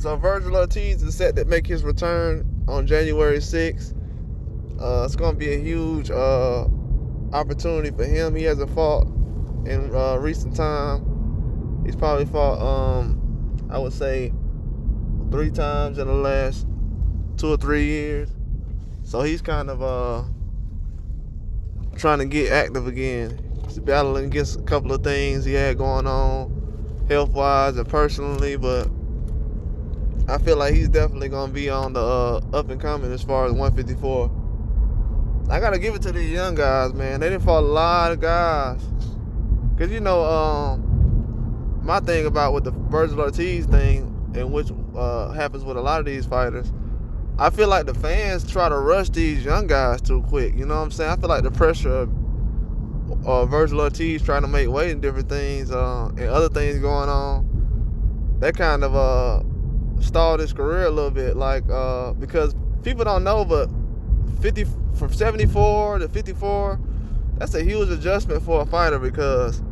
So Vergil Ortiz is set to make his return on January 6th. It's going to be a huge opportunity for him. He hasn't fought in recent time. He's probably fought, I would say, 3 times in the last 2 or 3 years. So he's kind of trying to get active again. He's battling against a couple of things he had going on, health-wise and personally, but I feel like he's definitely going to be on the up and coming as far as 154. I got to give it to these young guys, man. They done fought a lot of guys. Because, you know, my thing about with the Vergil Ortiz thing, and which happens with a lot of these fighters, I feel like the fans try to rush these young guys too quick. You know what I'm saying? I feel like the pressure of Vergil Ortiz trying to make weight and different things and other things going on, that kind of stalled his career a little bit. Like, because people don't know, but from 74 to 54, that's a huge adjustment for a fighter, because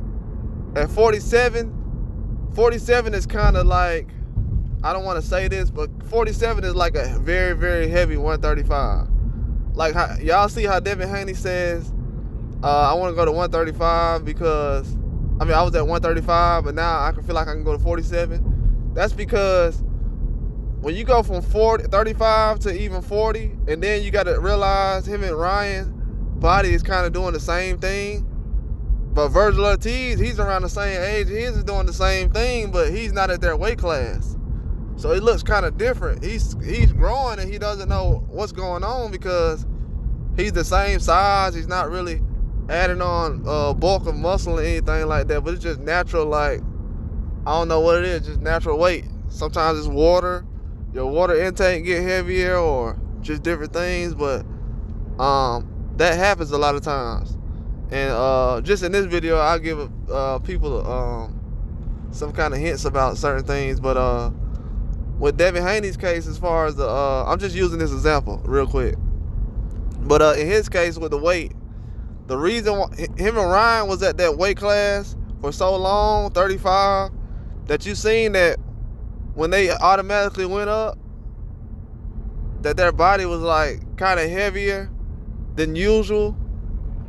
at 47 is kind of like, I don't want to say this, but 47 is like a very, very heavy 135. Like, y'all see how Devin Haney says, I want to go to 135 because, I mean, I was at 135, but now I can feel like I can go to 47. That's because when you go from 35 to even 40, and then you got to realize him and Ryan's body is kind of doing the same thing. But Vergil Ortiz, he's around the same age. He's doing the same thing, but he's not at their weight class. So it looks kind of different. He's growing and he doesn't know what's going on because he's the same size. He's not really adding on bulk of muscle or anything like that, but it's just natural, like, I don't know what it is, just natural weight. Sometimes it's water. Your water intake get heavier or just different things, but that happens a lot of times. And just in this video, I'll give people some kind of hints about certain things. But with Devin Haney's case, as far as the I'm just using this example real quick. But in his case with the weight, the reason why him and Ryan was at that weight class for so long, 35, that you seen that when they automatically went up, that their body was like kind of heavier than usual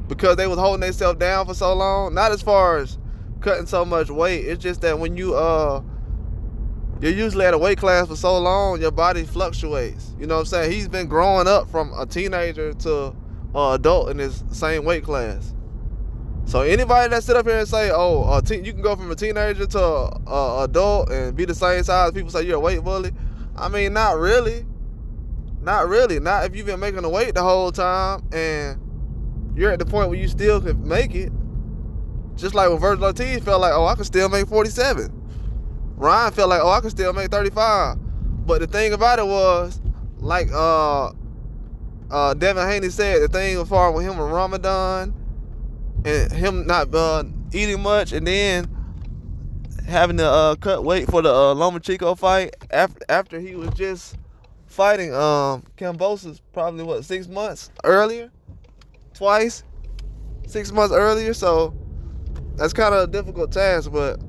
because they was holding themselves down for so long. Not as far as cutting so much weight. It's just that when you're usually at a weight class for so long, your body fluctuates. You know what I'm saying? He's been growing up from a teenager to an adult in this same weight class. So anybody that sit up here and say, oh, you can go from a teenager to a adult and be the same size, people say you're a weight bully. I mean, not really. Not really. Not if you've been making the weight the whole time and you're at the point where you still can make it. Just like when Vergil Ortiz felt like, oh, I can still make 47. Ryan felt like, oh, I can still make 35. But the thing about it was, like Devin Haney said, the thing as far with him and Ramadan, and him not eating much, and then having to cut weight for the Lomachenko fight after he was just fighting Kambosos probably 6 months earlier, twice, 6 months earlier. So that's kind of a difficult task, but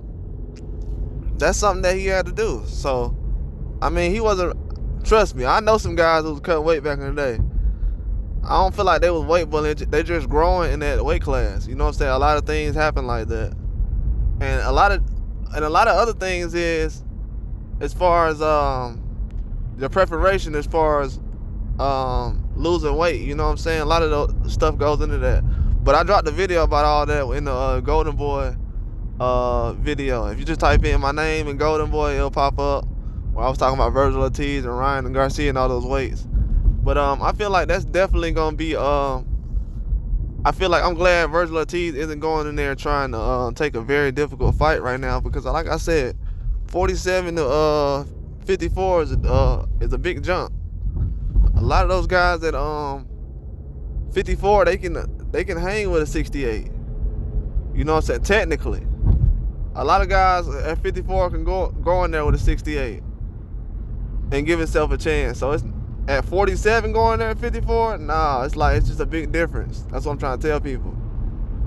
that's something that he had to do. So I mean, he wasn't. Trust me, I know some guys who was cutting weight back in the day. I don't feel like they was weight bullying. They just growing in that weight class. You know what I'm saying? A lot of things happen like that, and a lot of other things is as far as the preparation, as far as losing weight. You know what I'm saying? A lot of the stuff goes into that. But I dropped a video about all that in the Golden Boy video. If you just type in my name and Golden Boy, it'll pop up. Where I was talking about Vergil Ortiz and Ryan and Garcia and all those weights. But I feel like that's definitely gonna be. I feel like I'm glad Vergil Ortiz isn't going in there trying to take a very difficult fight right now, because like I said, 47 to 54 is a big jump. A lot of those guys at 54, they can hang with a 68. You know what I'm saying? Technically, a lot of guys at 54 can go in there with a 68 and give himself a chance. So it's at 47 going there at 54, nah, it's just a big difference. That's what I'm trying to tell people.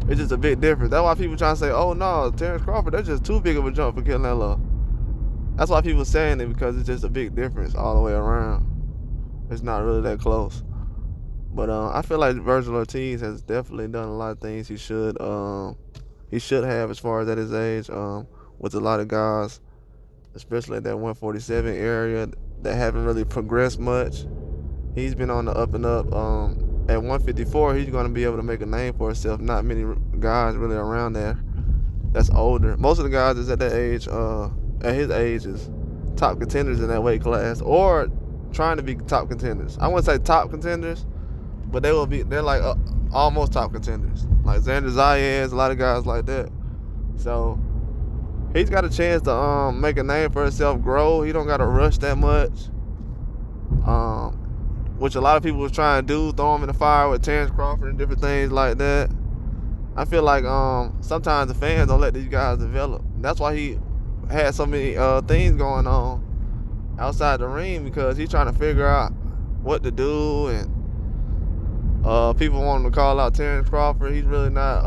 It's just a big difference. That's why people trying to say, oh no, Terrence Crawford, that's just too big of a jump for Canelo. That's why people saying it, because it's just a big difference all the way around. It's not really that close. But I feel like Vergil Ortiz has definitely done a lot of things he should have as far as at his age, with a lot of guys, especially at that 147 area, that haven't really progressed much. He's been on the up and up. At 154, he's going to be able to make a name for himself. Not many guys really around there that's older. Most of the guys is at that age, at his age, is top contenders in that weight class, or trying to be top contenders. I wouldn't say top contenders, but they're like almost top contenders. Like Xander Zayas, a lot of guys like that. So he's got a chance to make a name for himself, grow. He don't got to rush that much. Which a lot of people was trying to do, throw him in the fire with Terrence Crawford and different things like that. I feel like sometimes the fans don't let these guys develop. That's why he had so many things going on outside the ring, because he's trying to figure out what to do, and people want him to call out Terrence Crawford. He's really not,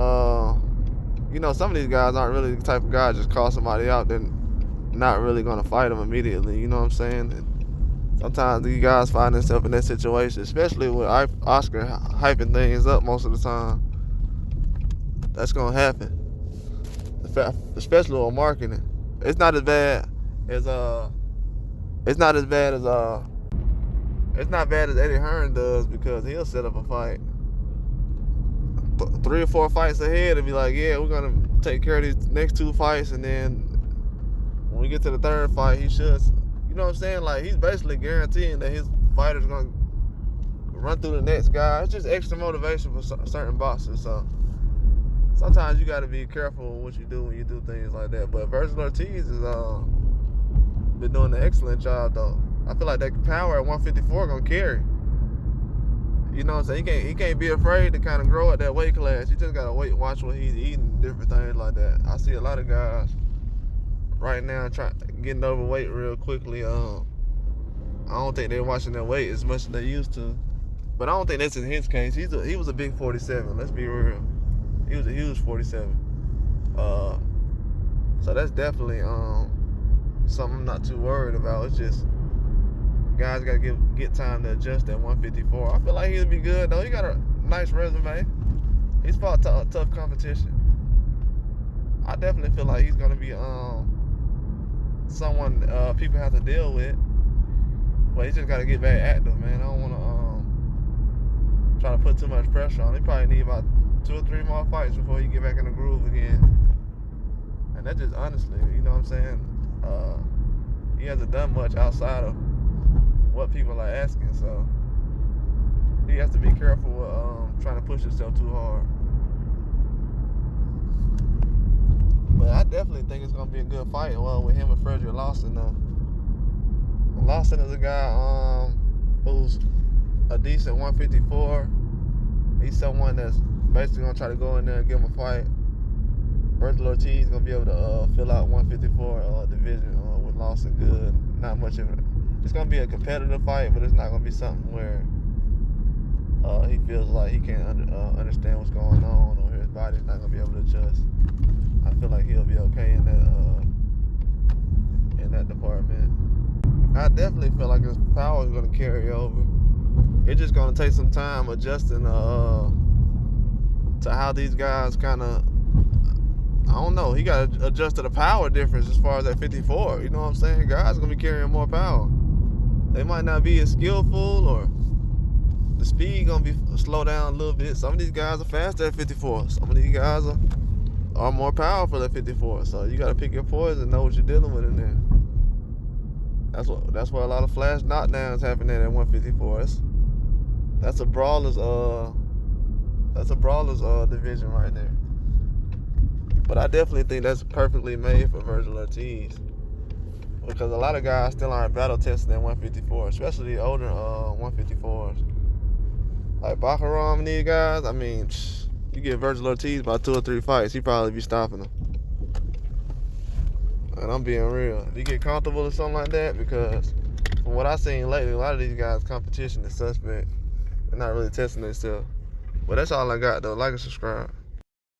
some of these guys aren't really the type of guy just call somebody out, then not really going to fight him immediately, you know what I'm saying? And sometimes these guys find themselves in that situation, especially with Oscar hyping things up most of the time. That's going to happen, especially with marketing. It's not bad as Eddie Hearn does, because he'll set up a fight 3 or 4 fights ahead and be like, yeah, we're going to take care of these next 2 fights, and then when we get to the 3rd fight, he should, you know what I'm saying? Like, he's basically guaranteeing that his fighter's going to run through the next guy. It's just extra motivation for certain boxers. So sometimes you got to be careful with what you do when you do things like that. But Vergil Ortiz has been doing an excellent job, though. I feel like that power at 154 gonna carry. You know what I'm saying? He can't be afraid to kind of grow at that weight class. You just gotta watch what he's eating, different things like that. I see a lot of guys right now getting overweight real quickly. I don't think they're watching their weight as much as they used to. But I don't think that's in his case. He was a big 47. Let's be real. He was a huge 47. So that's definitely something I'm not too worried about. It's just guys got to get time to adjust at 154. I feel like he'll be good, though. He got a nice resume. He's fought tough competition. I definitely feel like he's going to be someone people have to deal with. But he just got to get back active, man. I don't want to try to put too much pressure on him. He probably need about 2 or 3 more fights before he get back in the groove again. And that's just honestly, you know what I'm saying? He hasn't done much outside of what people are asking, so he has to be careful with trying to push himself too hard. But I definitely think it's gonna be a good fight. Well, with him and Vergil Lawson, though. Lawson is a guy who's a decent 154. He's someone that's basically gonna try to go in there and give him a fight. Vergil Ortiz is gonna be able to fill out 154 division with Lawson good. Not much of it. It's gonna be a competitive fight, but it's not gonna be something where he feels like he can't understand what's going on, or his body's not gonna be able to adjust. I feel like he'll be okay in that department. I definitely feel like his power is gonna carry over. It's just gonna take some time adjusting to how these guys kind of. I don't know. He got to adjust to the power difference as far as that 54. You know what I'm saying? Guys gonna be carrying more power. They might not be as skillful, or the speed gonna be slow down a little bit. Some of these guys are faster at 54. Some of these guys are more powerful at 54. So you got to pick your poison and know what you're dealing with in there. That's where a lot of flash knockdowns happen at 154. That's a brawler's division right there. But I definitely think that's perfectly made for Vergil Ortiz, because a lot of guys still aren't battle tested at 154, especially the older 154s. Like Bakaram and these guys, I mean, you give Vergil Ortiz about 2 or 3 fights, he probably be stopping them. And I'm being real. If you get comfortable or something like that, because from what I've seen lately, a lot of these guys' competition is suspect. They're not really testing themselves. But that's all I got, though. Like and subscribe.